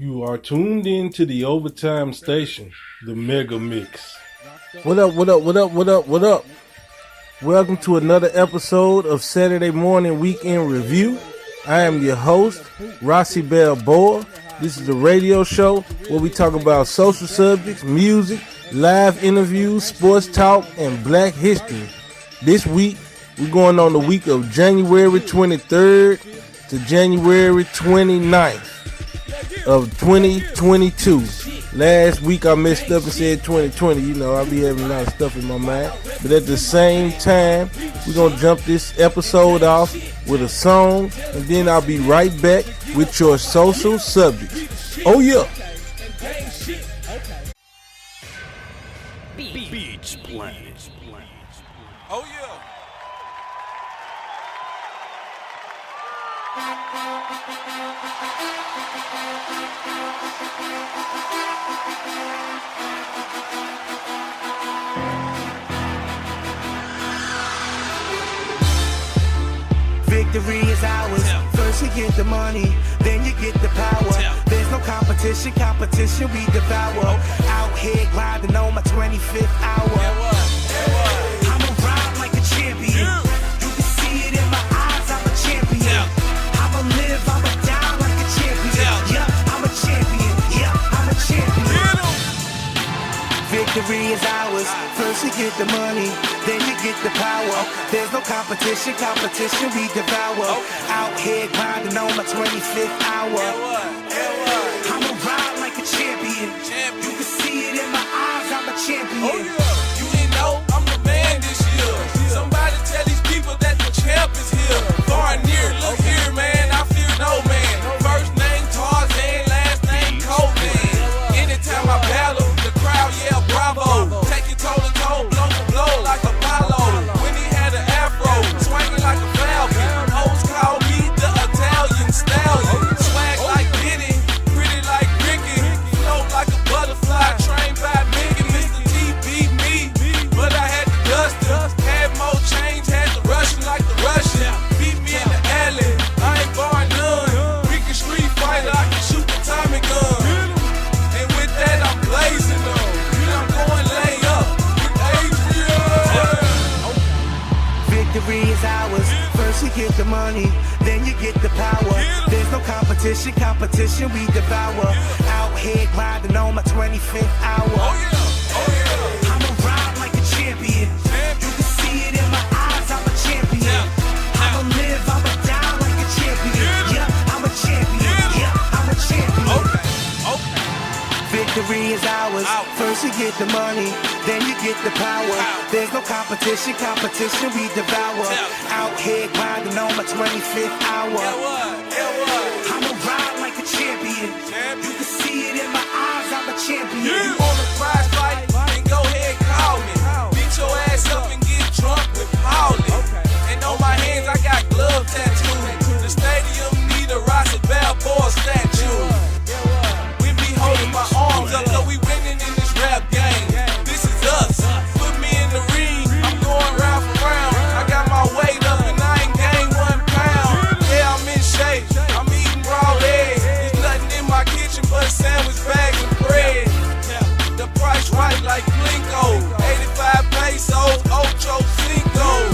You are tuned in to the Overtime Station, the Mega Mix. What up? Welcome to another episode of Saturday Morning Weekend Review. I am your host, Rossi Balboa. This is a radio show where we talk about social subjects, music, live interviews, sports talk, and black history. This week, we're going on the week of January 23rd to January 29th of 2022. Last week I messed up and said 2020. You know, I be having a lot of stuff in my mind. But at the same time, we're going to jump this episode off with a song, and then I'll be right back with your social subjects. Oh yeah. Beach Planet. Oh yeah. Victory is ours. First you get the money, then you get the power. There's no competition, we devour. Out here grinding on my 25th hour. I'ma ride like a champion. You can see it in my eyes, I'm a champion. I'ma live, I'ma die like a champion. Yeah, I'm a champion. Yeah, I'm a champion. Victory is ours. First you get the money, then you get the power. There's no competition, we devour. Out here grinding on my 25th hour. I'ma ride like a champion. You can see it in my eyes, I'm a champion. You ain't know I'm the man this year. Somebody tell these people that the champ is here. Far and near, look here, man, I fear no man. First name Tarzan, last name Coleman. Anytime I battle, the crowd yell bravo. Take it toe to toe, blow for blow like Apollo. When he had an afro, swinging like a falcon. Hoes call me the Italian stallion. Swag like Diddy, pretty like Ricky. Float like a butterfly, trained by Mickey. Mr. T beat me, but I had to dust him. Had more change, had to rush him like the Russian. Beat me in the alley, I ain't barring none. We can street fight, I can shoot the Tommy gun. And with that, I'm blazing them. I'm going lay up with Adrian. Victory is ours. First you get the money, then you get the power. There's no competition, we devour. Out here grinding on my 25th hour. I'ma ride like a champion. You can see it in my eyes, I'm a champion. I'ma live, I'ma die like a champion. Yeah, I'm a champion. Yeah, I'm a champion. Victory is ours. First you get the money, then you get the power. There's no competition, we devour. Out here grinding on my 25th hour. I'ma ride like a champion. You can see it in my eyes, I'm a champion. You wanna prize fight? Then go ahead, call me. Beat your ass up and get drunk with Paulie. And on my hands I got glove tattoos. The stadium need a Rossi Balboa statue. Holding my arms up, though we winning in this rap game. This is us. Put me in the ring, I'm going round for round. I got my weight up and I ain't gained 1 pound. Yeah, I'm in shape, I'm eating raw eggs. There's nothing in my kitchen but a sandwich bag and bread. The price right like Blinko, 85 pesos, Ocho Cinco.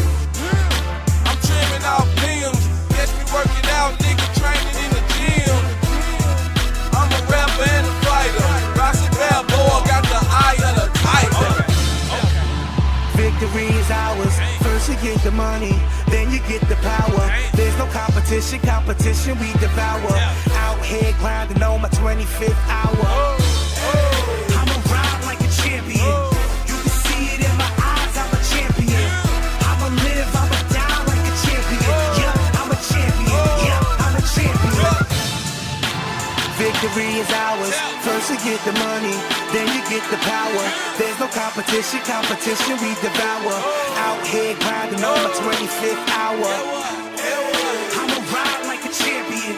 I'm trimming off limbs, catch me working out, nigga training in the gym. I'm a rapper and a fighter. Rossi Balboa got the eye of the tiger. Victory is ours. First you get the money, then you get the power. There's no competition, we devour. Out here grinding on my 25th hour. I'ma ride like a champion. You can see it in my eyes, I'm a champion. I'ma live, I'ma die like a champion. Yeah, I'm a champion. Yeah, I'm a champion. Victory is ours. First you get the money, then you get the power. There's no competition, we devour. Out here grinding on my 25th hour. I'ma ride like a champion.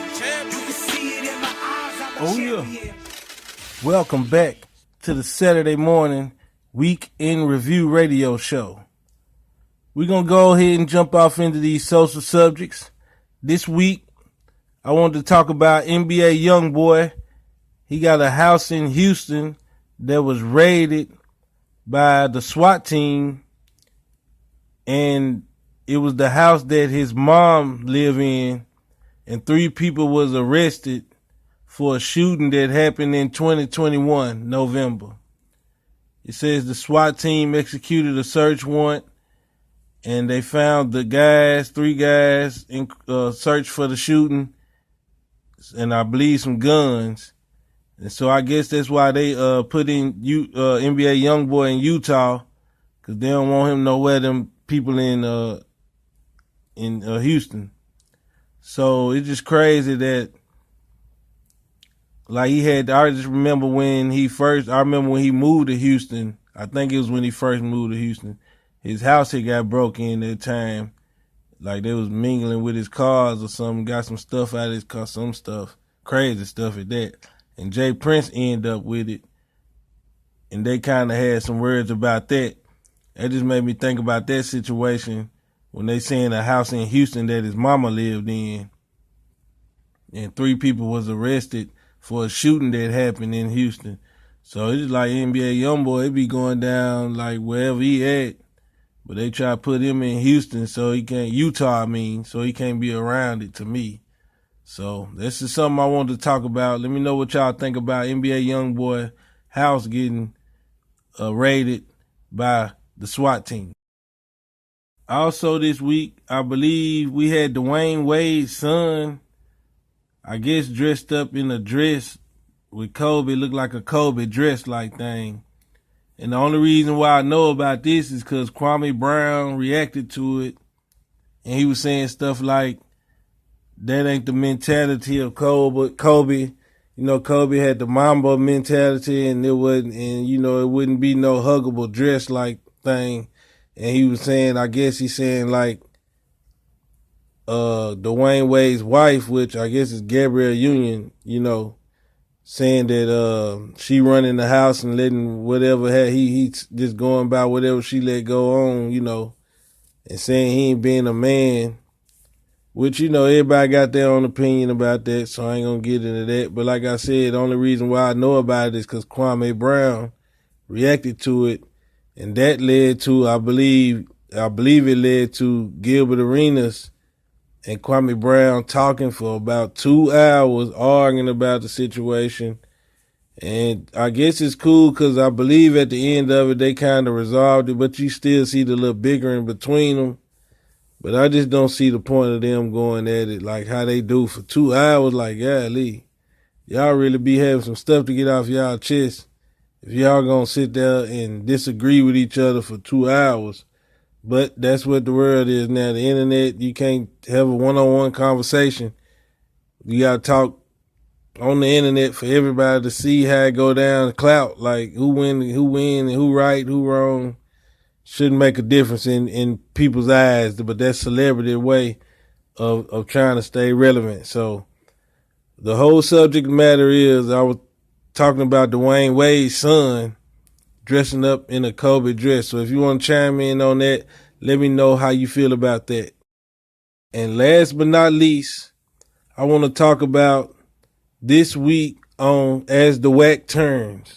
You can see it in my eyes, I'm a champion. Welcome back to the Saturday Morning Week in Review radio show. We're going to go ahead and jump off into these social subjects. This week, I wanted to talk about NBA youngboy. he got a house in Houston that was raided by the SWAT team, and it was the house that his mom lived in, and 3 people was arrested for a shooting that happened in 2021, November. It says the SWAT team executed a search warrant, and they found the 3 guys in search for the shooting, and I believe some guns. And so I guess that's why they put in NBA youngboy in Utah, because they don't want him nowhere them people in Houston. So it's just crazy that, like, I just remember when I remember when he moved to Houston. I think it was when he first moved to Houston. His house had got broke in that time. Like, they was mingling with his cars or something, got some stuff out of his car, some stuff, crazy stuff at that. And Jay Prince ended up with it. And they kind of had some words about that. That just made me think about that situation when they saying a house in Houston that his mama lived in. And 3 people was arrested for a shooting that happened in Houston. So it's just like NBA youngboy, it be going down like wherever he at. But they try to put him in Houston so he can't, Utah, so he can't be around it, to me. So this is something I wanted to talk about. Let me know what y'all think about NBA youngboy house getting raided by the SWAT team. Also this week, I believe we had Dwyane Wade's son, I guess, dressed up in a dress with Kobe. It looked like a Kobe dress-like thing. And the only reason why I know about this is because Kwame Brown reacted to it. And he was saying stuff like, that ain't the mentality of Kobe. You know, Kobe had the Mamba mentality, and it wouldn't be no huggable dress-like thing. And he was saying, I guess he's saying like, Dwyane Wade's wife, which I guess is Gabrielle Union, saying that she running the house and letting whatever he just going by whatever she let go on, and saying he ain't being a man, which, everybody got their own opinion about that, so I ain't gonna get into that. But like I said, the only reason why I know about it is because Kwame Brown reacted to it, and that led to, I believe it led to Gilbert Arenas and Kwame Brown talking for about 2 hours, arguing about the situation. And I guess it's cool because I believe at the end of it, they kind of resolved it, but you still see the little bickering between them. But I just don't see the point of them going at it like how they do for 2 hours. Like, golly, y'all really be having some stuff to get off y'all chest if y'all gonna sit there and disagree with each other for 2 hours. But that's what the world is now. The internet, you can't have a one-on-one conversation. You gotta talk on the internet for everybody to see how it go down, clout, like who win, and who right, who wrong. Shouldn't make a difference in people's eyes, but that's celebrity way of trying to stay relevant. So the whole subject matter is, I was talking about Dwyane Wade's son dressing up in a Kobe dress. So if you want to chime in on that, let me know how you feel about that. And last but not least, I want to talk about this week on As the Wack Turns.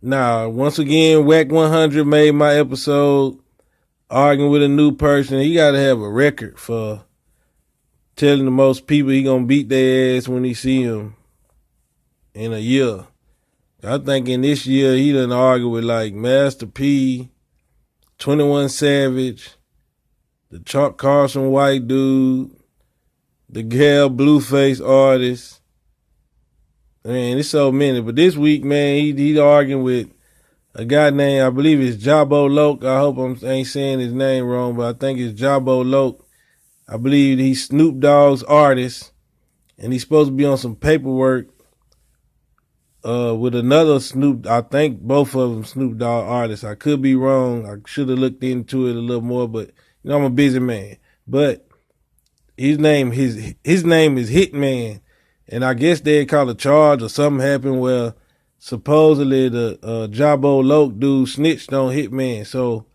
Now, once again, Wack 100 made my episode arguing with a new person. He got to have a record for telling the most people he going to beat their ass when he see them in a year. I think in this year, he done argue with like Master P, 21 Savage, the Chuck Carson white dude, the Gal Blueface artist. Man, it's so many. But this week, man, he arguing with a guy named, I believe it's Jabo Loke. I hope I ain't saying his name wrong, but I think it's Jabo Loke. I believe he's Snoop Dogg's artist, and he's supposed to be on some paperwork with another Snoop. I think both of them Snoop Dogg artists. I could be wrong. I should have looked into it a little more, but I'm a busy man. But his name is Hitman, and I guess they call a charge or something happened where supposedly the Jabo Loke dude snitched on Hitman. So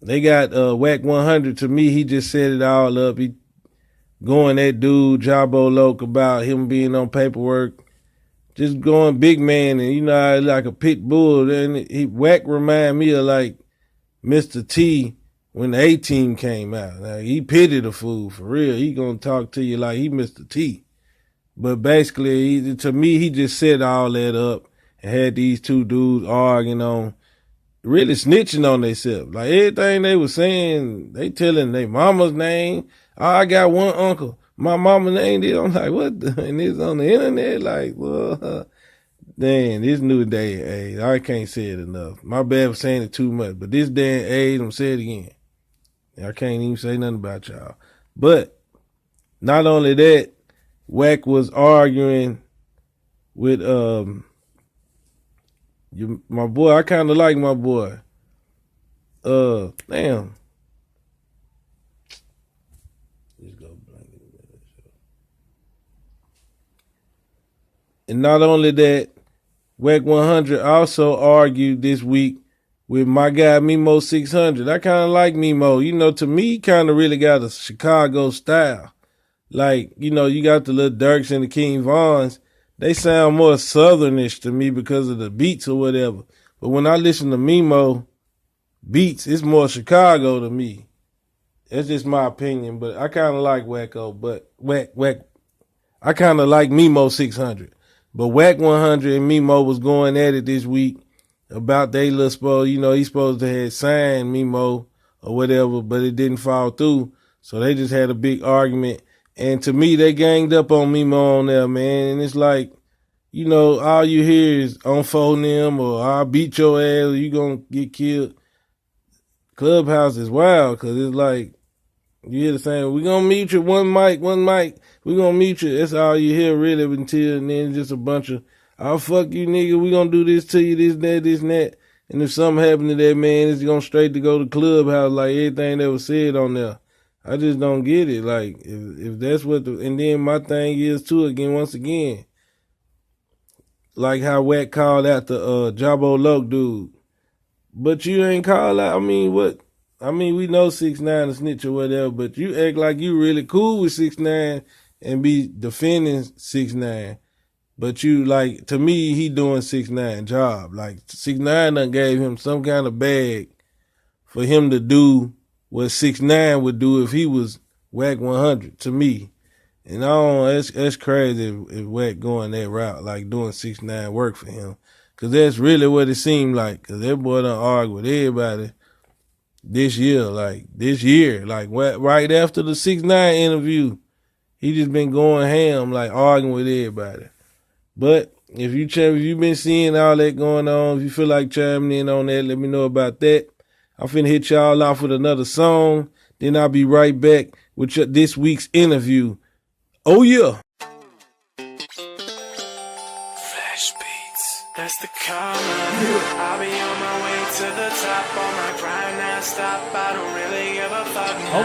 they got Wack 100. To me, he just set it all up. He going at dude Jabo Loke about him being on paperwork, just going big man, and you know, like a pit bull. And Wack remind me of like Mr. T when the A-Team came out. Like, he pitied the fool for real. He gonna talk to you like he Mr. T. But basically, to me, he just set all that up and had these two dudes arguing on, really snitching on themselves. Like everything they was saying, they telling their mama's name. Oh, I got one uncle. My mama named it. I'm like, what? And it's on the internet. Like, well, dang, this new day and age. I can't say it enough. My bad for saying it too much. But this day and age, I'm saying it again. I can't even say nothing about y'all. But not only that, Wack was arguing with my boy. I kind of like my boy. Damn. Just go blank. And not only that, Wack 100 also argued this week with my guy Mimo 600. I kind of like Mimo. You know, to me, he kind of really got a Chicago style. Like, you know, you got the Lil Durks and the King Vons. They sound more southernish to me because of the beats or whatever. But when I listen to Mimo beats, it's more Chicago to me. That's just my opinion. But I kind of like Wacko. But Wack, I kind of like Mimo 600. But Wack 100 and Mimo was going at it this week about they little supposed, you know, he's supposed to have signed Mimo or whatever, but it didn't fall through. So they just had a big argument. And to me, they ganged up on Mimo on there, man. And it's like, you know, all you hear is on phone them or I'll beat your ass or you gonna get killed. Clubhouse is wild because it's like, you hear the same, we gonna meet you, one mic, we gonna meet you. That's all you hear really until, and then just a bunch of, I'll fuck you nigga, we gonna do this to you, this, and that. And if something happened to that man, it's gonna straight to go to Clubhouse like everything that was said on there. I just don't get it. Like, if that's what and then my thing is too, once again, like how Wack called out the Jabo Loke dude. But you ain't called out, I mean, what? I mean, we know 6ix9ine a snitch or whatever, but you act like you really cool with 6ix9ine and be defending 6ix9ine. But you, like, to me, he doing 6ix9ine job. Like, 6ix9ine done gave him some kind of bag for him to do what 6ix9ine would do if he was Wack 100, to me. And I don't, that's crazy if Wack going that route, like doing 6ix9ine work for him. Because that's really what it seemed like. Because that boy done argue with everybody this year. Like, right after the 6ix9ine interview, he just been going ham, like arguing with everybody. But if you've been seeing all that going on, if you feel like chiming in on that, let me know about that. I'm finna hit y'all off with another song. Then I'll be right back with this week's interview. Oh, yeah. Flash beats, that's the karma. I'll be on my way to the top, on my grind non-stop. I don't really give a fuck now.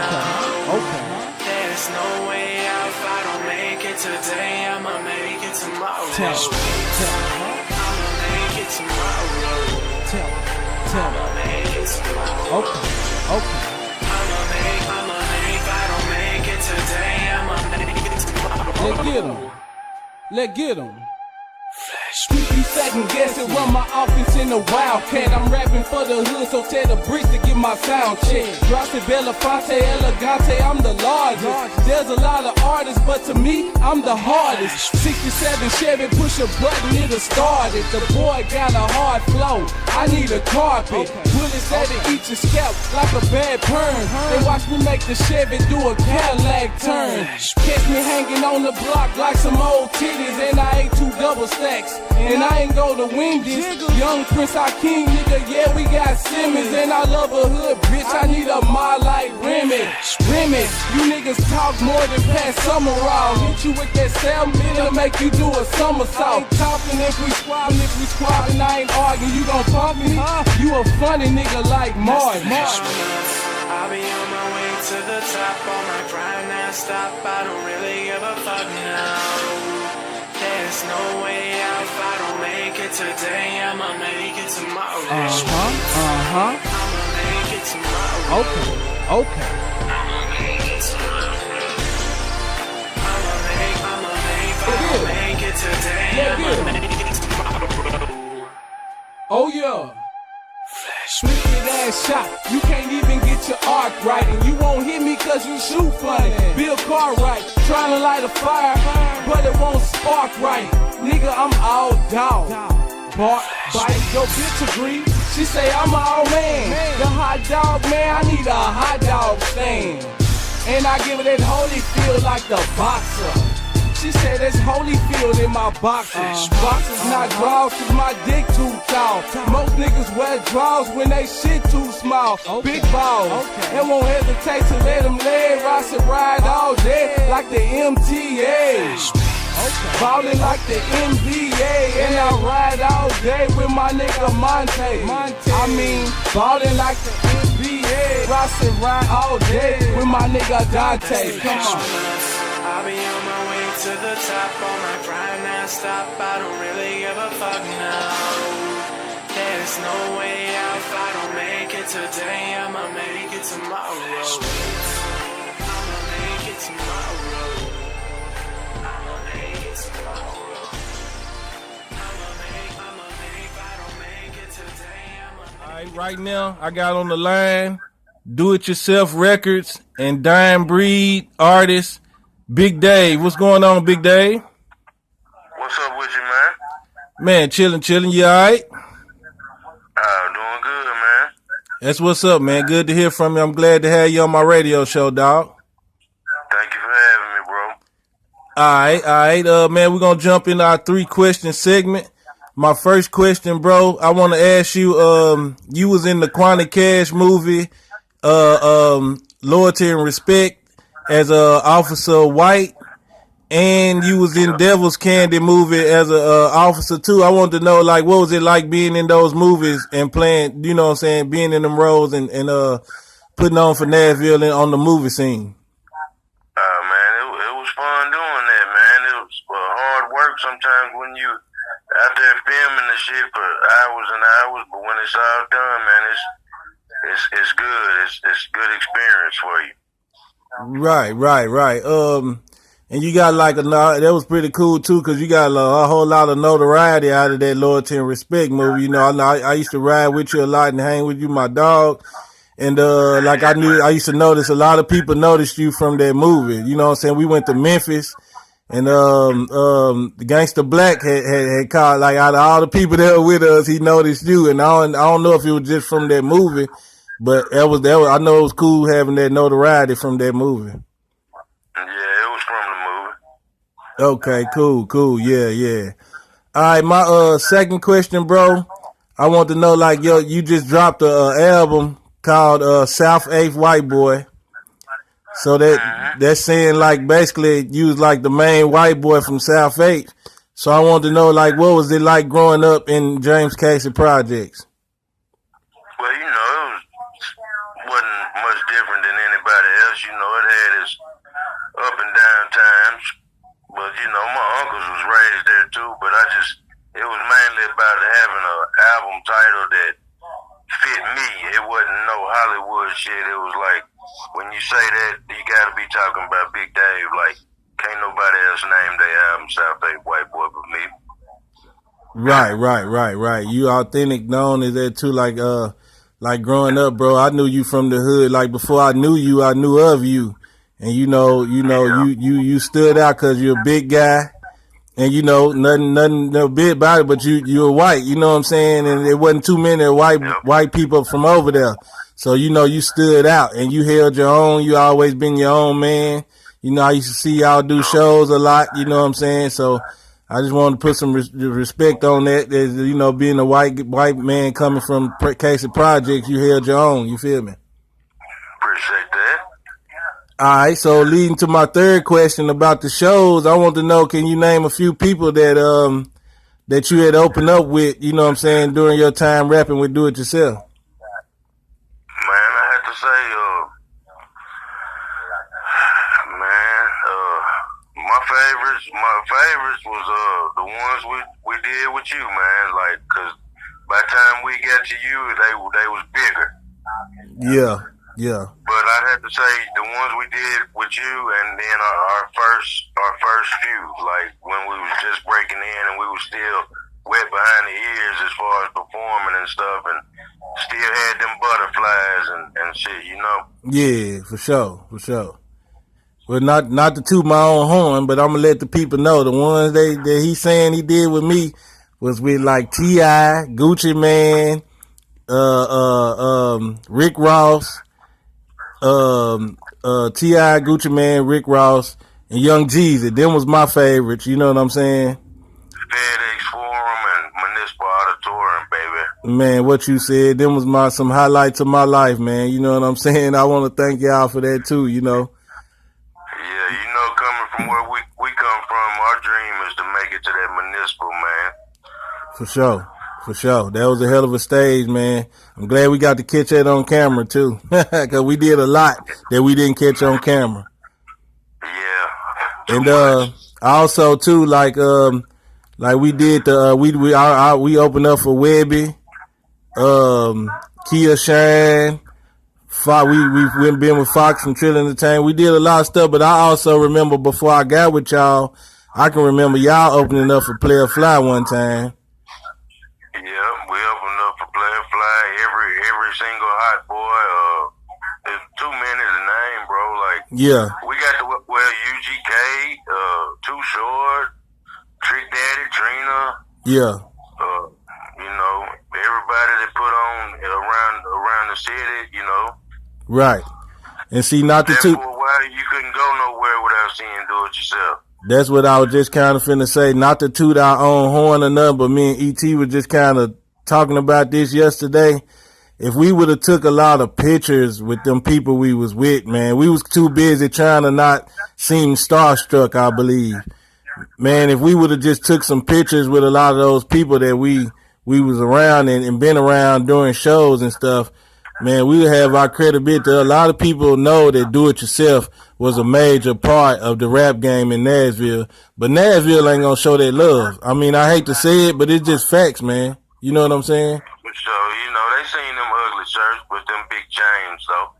Okay. There's no way out if I don't make it today. I'ma make it tomorrow. Flash beats, I'ma make it tomorrow. I'ma make it tomorrow. Okay. I don't make it today. I'ma make it tomorrow. Let's get him. You second guessing, run my offense in the Wildcat. I'm rapping for the hood, so tell the bricks to get my sound check. Drops it Belafonte, Elegante, I'm the largest. There's a lot of artists, but to me, I'm the hardest. 67 Chevy, push a button, it'll start it. The boy got a hard flow, I need a carpet. Bullets at each your scalp like a bad perm. They watch me make the Chevy do a Cadillac turn. Catch me hanging on the block like some old titties, and I ate 2 double stacks. And I ain't go to Wendy's. Young Prince Hakeem, nigga, yeah, we got Simmons. And I love a hood, bitch, I need a ma like Remy. You niggas talk more than Pat Summerall. Hit you with that salmon, it'll make you do a somersault. Ain't talking if we squabbling, I ain't arguing. You gon' pump me? You a funny nigga like Martin. I'll be on my way to the top, on my grind non-stop. I don't really give a fuck now. There's no way out if I don't make it today. I'ma make it tomorrow. I'ma make it tomorrow. Okay. I'ma make it tomorrow. I'ma make it today. I'ma make Yeah. Wicked ass shot, you can't even get your arc right. And you won't hit me cause you shoot funny. Bill Cartwright, trying to light a fire, but it won't spark right. Nigga, I'm all dog. Bark, bite, your bitch agree. She say I'm all man. The hot dog man, I need a hot dog stand. And I give it that holy feel like the boxer. She said there's Holyfield in my boxers. Boxers not draws cause my dick too tall. Most niggas wear draws when they shit too small. Big balls, and won't hesitate to let them lay. Ross and ride all day like the MTA. Ballin' like the NBA, and I ride all day with my nigga Monte. I mean, ballin' like the NBA. Ross and ride all day with my nigga Dante. Come on. I'll be on my way to the top, on my grind non-stop. I don't really give a fuck now. There's no way out if I don't make it today. I'ma make it tomorrow. I'ma make it tomorrow. I'ma make it tomorrow. I'ma make, if I don't make it today. All right, right now, I got on the line Do It Yourself Records and Dying Breed artist Big Dave. What's going on, Big Dave? What's up with you, man? Man, chilling. You all right? Doing good, man. That's what's up, man. Good to hear from you. I'm glad to have you on my radio show, dog. Thank you for having me, bro. All right. Man, we're going to jump in our 3-question segment. My first question, bro, I want to ask you, you was in the Quantum Cash movie, Loyalty and Respect, as a Officer White, and you was in Devil's Candy movie as a officer too. I wanted to know, like, what was it like being in those movies and playing, you know what I'm saying, being in them roles and putting on for Nashville on the movie scene? Man, it was fun doing that, man. It was hard work sometimes when you out there filming the shit for hours and hours, but when it's all done, man, it's good. It's good experience for you. Right. And you got that was pretty cool too, cause you got a whole lot of notoriety out of that Loyalty and Respect movie. You know, I used to ride with you a lot and hang with you, my dog. And I used to notice a lot of people noticed you from that movie. You know what I'm saying? We went to Memphis, and the Gangsta Black had called, like, out of all the people that were with us, he noticed you. And I don't know if it was just from that movie, but that was I know it was cool having that notoriety from that movie. Yeah, it was from the movie. Okay, cool. Yeah. All right, my second question, bro. I want to know, like, you just dropped a album called South 8th White Boy. So that's saying, like, basically you was like the main white boy from South 8th. So I wanted to know, like, what was it like growing up in James Casey Projects? Well, you know, it wasn't much different than anybody else. You know, it had its up and down times. But, you know, my uncles was raised there too. But it was mainly about having an album title that fit me. It wasn't no Hollywood shit. It was like, when you say that, you gotta be talking about Big Dave. Like, can't nobody else name their album South 8th White Boy but me. Right. You authentic known as that too, like growing up, bro. I knew you from the hood. Like, before I knew you, I knew of you. And you stood out because you're a big guy. And nothing no bit about it, but you're white, you know what I'm saying? And there wasn't too many white people from over there. So, you stood out and you held your own. You always been your own man. I used to see y'all do shows a lot, you know what I'm saying? So I just wanted to put some respect on that. As, being a white man coming from Casey Projects, you held your own, you feel me? Appreciate that. All right, so leading to my third question about the shows, I want to know, can you name a few people that you had opened up with, you know what I'm saying, during your time rapping with Do It Yourself? Man, I have to say, my favorites was the ones we did with you, man. Like, cause by the time we got to you, they was bigger. Yeah. But I'd have to say the ones we did with you, and then our first few, like when we was just breaking in and we was still wet behind the ears as far as performing warming and stuff, and still had them butterflies and shit, you know. Yeah, for sure. Well, not to toot my own horn, but I'm gonna let the people know the ones that he's saying he did with me was with like T.I., Gucci Man, Rick Ross, T.I., Gucci Man, Rick Ross, and Young Jeezy. Them was my favorites. You know what I'm saying? FedEx Forum and Municipal Auditorium, baby. Man, what you said, them was some highlights of my life, man. You know what I'm saying? I want to thank y'all for that too, you know. Yeah, you know, coming from where we come from, our dream is to make it to that municipal, man. For sure. That was a hell of a stage, man. I'm glad we got to catch that on camera too, because we did a lot that we didn't catch on camera. Yeah. And also too, like we did we opened up for Webby, Kia Shine. We've been with Fox and Trill Entertainment. We did a lot of stuff, but I also remember before I got with y'all, I can remember y'all opening up for Player Fly one time. Yeah, we opened up for Player Fly. Every single hot boy. There's too many to name, bro. Like, yeah, we got UGK, Too Short, Trick Daddy, Trina. Yeah. You know, everybody that put on around the city, you know. Right. And see, not to toot. For a while, you couldn't go nowhere without seeing Do It Yourself. That's what I was just kind of finna say. Not to toot our own horn or nothing, but me and E.T. were just kind of talking about this yesterday. If we would have took a lot of pictures with them people we was with, man, we was too busy trying to not seem starstruck, I believe. Man, if we would have just took some pictures with a lot of those people that we was around and been around during shows and stuff, man, we would have our credibility. A lot of people know that Do It Yourself was a major part of the rap game in Nashville, but Nashville ain't gonna show that love. I mean, I hate to say it, but it's just facts, man. You know what I'm saying? So, you know, they seen them ugly shirts with them big chains, though.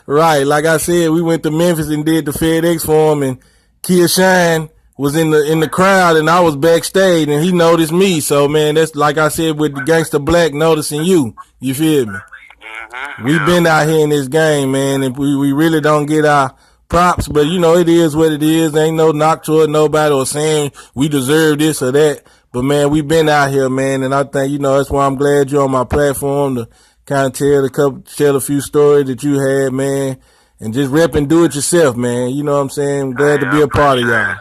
Right. Like I said, we went to Memphis and did the FedEx Forum, and Kia Shine was in the crowd, and I was backstage, and he noticed me. So, man, that's like I said with the Gangsta Black noticing you. You feel me? Mm-hmm. We've been out here in this game, man, and we really don't get our props, but, you know, it is what it is. Ain't no knock toward nobody or saying we deserve this or that. But, man, we've been out here, man, and I think, you know, that's why I'm glad you're on my platform to kind of tell a few stories that you had, man, and just rep and do it yourself, man. You know what I'm saying? I'm glad to be a part of y'all.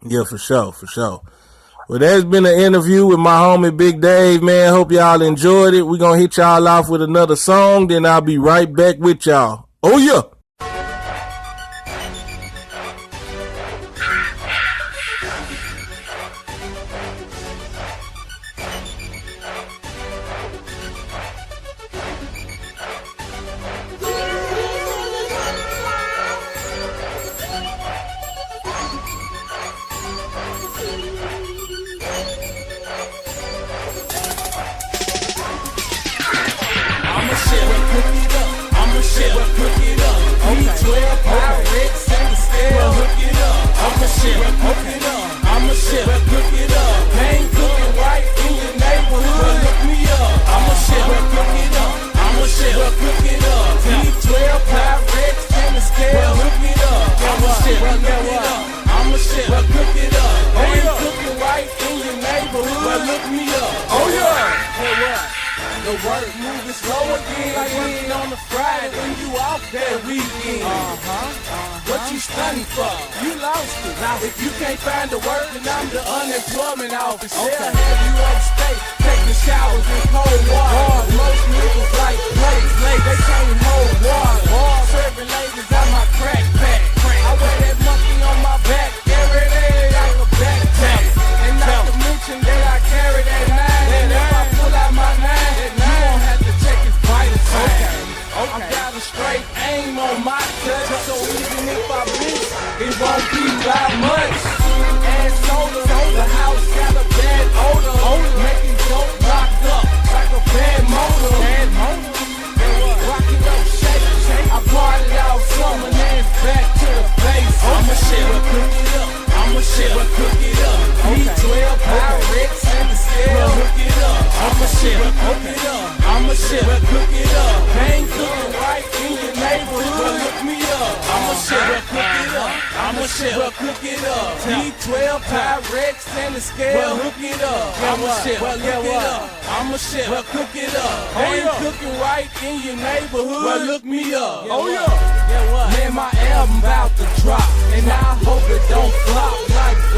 Yeah, for sure. Well, there's been an interview with my homie Big Dave, man. Hope y'all enjoyed it. We're going to hit y'all off with another song, then I'll be right back with y'all. Oh, yeah. The work moving slow again, like working on a Friday when you off that weekend. What you stunning for? You lost it. Now if you can't find the work, then I'm the unemployment office. They'll have you upstate, taking showers in cold water. Most niggas like plates, they can't hold water. Serving ladies out my crack pack. I wear that monkey on my back every day like a backpack. And not to mention that I carry that nine. And if I pull out my nine, you won't have to check his vital signs. I got a straight aim on my touch, so even if I miss, it won't be by much. And soda, the house got a bad odor, making dope locked up like a bad motor. Rocking up, shake. I partied out summer, now it's back to the base. I'ma share a cookie. Pyrex and the scale. Well, hook it up. I'ma ship. Well, look it up. I'ma ship. Well, cook it up. Ain't cooking right in your neighborhood. Well, look me up. Oh yeah. Man, my album about to drop, and I hope it don't flop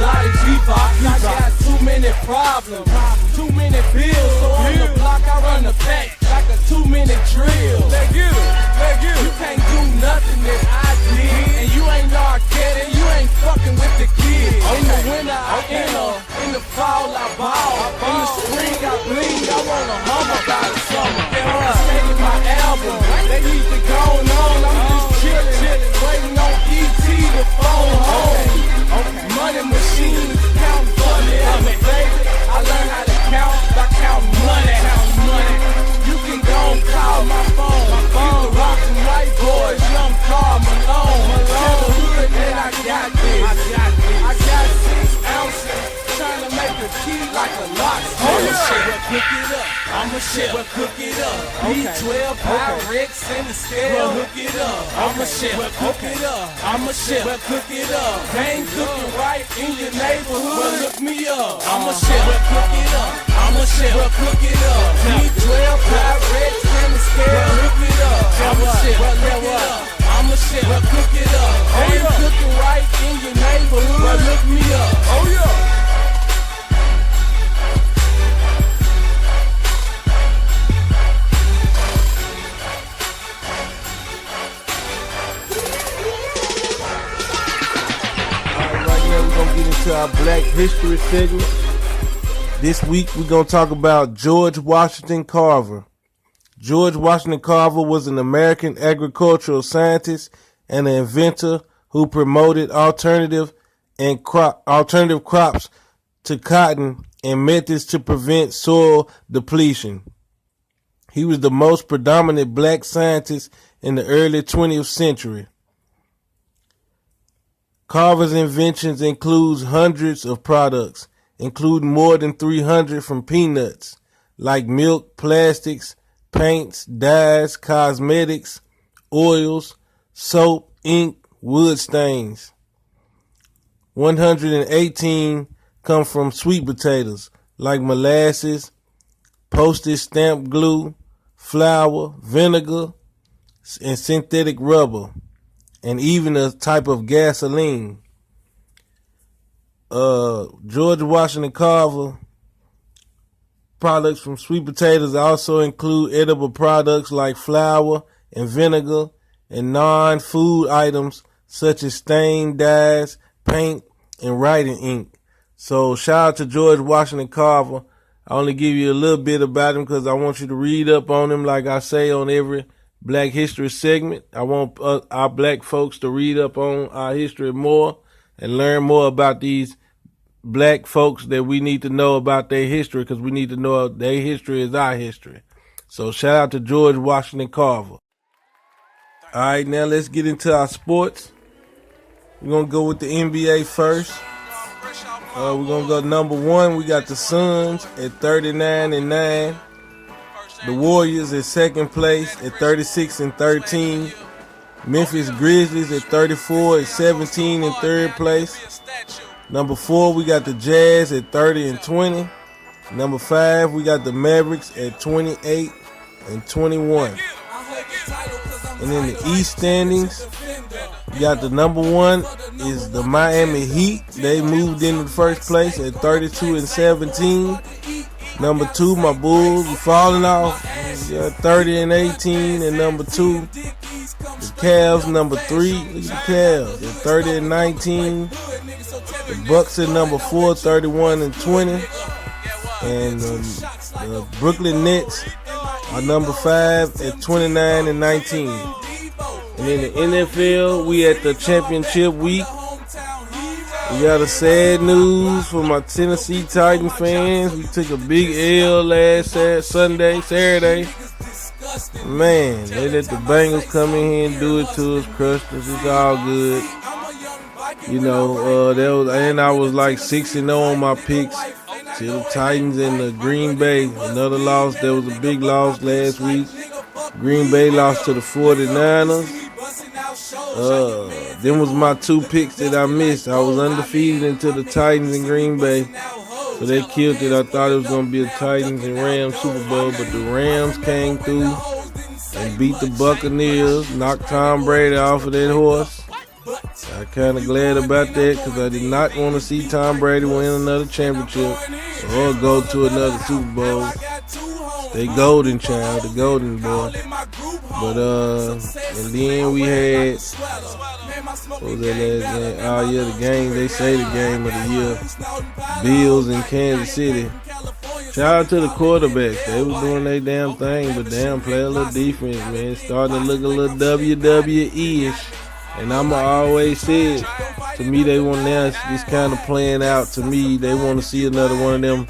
like G-Box. I got too many problems, too many bills, so on the block I run the pack like a 2-minute drill. Let's get it. You can't do nothing that I did, and you ain't Arcade, and you ain't fucking with the kids. In the winter I enter, in the fall I ball, in the spring I bling. I wanna hummer by the summer. I'm taking my album, they need to go on. I'm just chillin', waiting on ET to phone home. Money machine, count money, baby. I learned how to count by counting money. You can go and call my phone. You can rock some white boys, young Carl Malone. Tell the hood that I got this. I got 6 ounces, trying to make a key like a locksmith. I'ma ship, well, cook it up. B12, Pyrex, and the scale. Well, hook it up. I'ma ship, well, cook it up. I'ma ship, well, cook it up. They ain't cooking right in your neighborhood. Well, look me up. I'ma ship, well, cook it up. I'ma ship, well, cook it up. B12, Pyrex, and the scale. Well, hook it up. I'ma ship, well, cook it up. I'ma ship, well, cook it up. They ain't cooking right in your neighborhood. Well, look me up. Oh yeah. To our Black History segment. This week we're going to talk about George Washington Carver. George Washington Carver was an American agricultural scientist and an inventor who promoted alternative crops to cotton and methods to prevent soil depletion. He was the most predominant black scientist in the early 20th century. Carver's inventions include hundreds of products, including more than 300 from peanuts, like milk, plastics, paints, dyes, cosmetics, oils, soap, ink, wood stains. 118 come from sweet potatoes, like molasses, postage stamp glue, flour, vinegar, and synthetic rubber, and even a type of gasoline. George Washington Carver products from sweet potatoes also include edible products like flour and vinegar and non-food items such as stain dyes, paint, and writing ink. So shout out to George Washington Carver. I only give you a little bit about him because I want you to read up on him like I say on every Black History segment. I want our black folks to read up on our history more and learn more about these black folks that we need to know about their history, because we need to know their history is our history. So shout out to George Washington Carver. All right, now let's get into our sports. We're going to go with the NBA first. We're going to go number 1. We got the Suns at 39-9. The Warriors at second place at 36-13. Memphis Grizzlies at 34-17 in third place. Number 4, we got the Jazz at 30-20. Number 5, we got the Mavericks at 28-21. And in the East standings, we got the number 1 is the Miami Heat. They moved into the first place at 32-17. Number 2, my Bulls are falling off. 30-18. And number 2, the Cavs, number 3. Look at the Cavs at 30-19. The Bucks at number 4, 31-20. And the Brooklyn Nets are number 5 at 29-19. And in the NFL, we at the championship week. We got a sad news for my Tennessee Titan fans. We took a big L last Saturday. Man, they let the Bengals come in here and do it to us, crushed us. It's all good. You know, I was like 6-0 on my picks. To the Titans and the Green Bay. Another loss. There was a big loss last week. Green Bay lost to the 49ers. them was my two picks that I missed. I was undefeated into the Titans in Green Bay. So they killed it. I thought it was going to be a Titans and Rams Super Bowl, but the Rams came through and beat the Buccaneers, knocked Tom Brady off of that horse. I'm kind of glad about that because I did not want to see Tom Brady win another championship or go to another Super Bowl. They golden child, the golden boy. But and then we had, what was that last game? Oh yeah, the game, they say the game of the year. Bills in Kansas City. Shout out to the quarterbacks. They was doing their damn thing, but damn, play a little defense, man. Starting to look a little WWE-ish. And I'ma always say it. To me, they want now this kind of playing out. To me, they want to see another one of them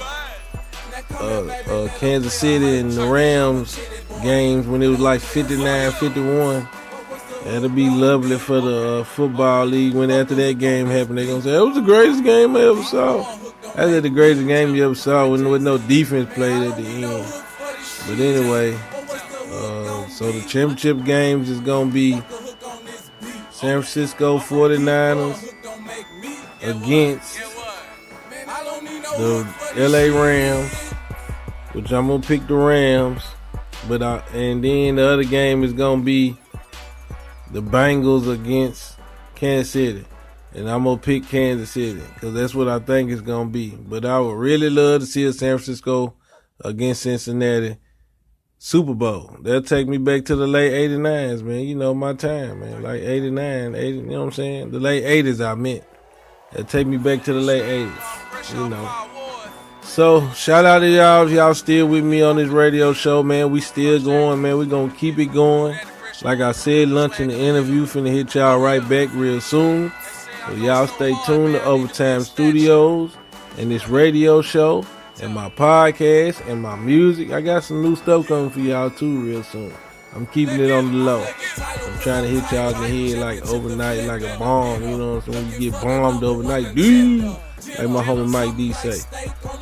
Kansas City and the Rams games when it was like 59-51. That'll be lovely for the football league when after that game happened. They're going to say, that was the greatest game I ever saw. I said the greatest game you ever saw when there was no defense played at the end. But anyway, so the championship games is going to be San Francisco 49ers against the LA Rams, which I'm going to pick the Rams. And then the other game is going to be the Bengals against Kansas City. And I'm going to pick Kansas City because that's what I think it's going to be. But I would really love to see a San Francisco against Cincinnati Super Bowl. That'll take me back to the late 89s, man. You know my time, man. Like 89, 80, you know what I'm saying? The late 80s, I meant. That'll take me back to the late 80s, you know. So, shout out to y'all if y'all still with me on this radio show, man. We still going, man. We going to keep it going. Like I said, lunch and the interview finna hit y'all right back real soon. So y'all stay tuned to Overtime Studios and this radio show and my podcast and my music. I got some new stuff coming for y'all too real soon. I'm keeping it on the low. I'm trying to hit y'all in the head like overnight, like a bomb. You know what I'm saying? When you get bombed overnight, dude, like my homie Mike D say.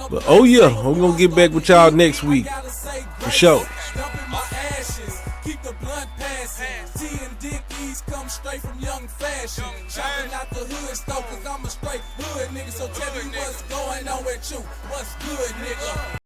But oh yeah, I'm gonna get back with y'all next week for sure. Come straight from Young Fashion. Shopping out the hood store, cause I'm a straight hood nigga. So tell me what's going on with you. What's good, nigga?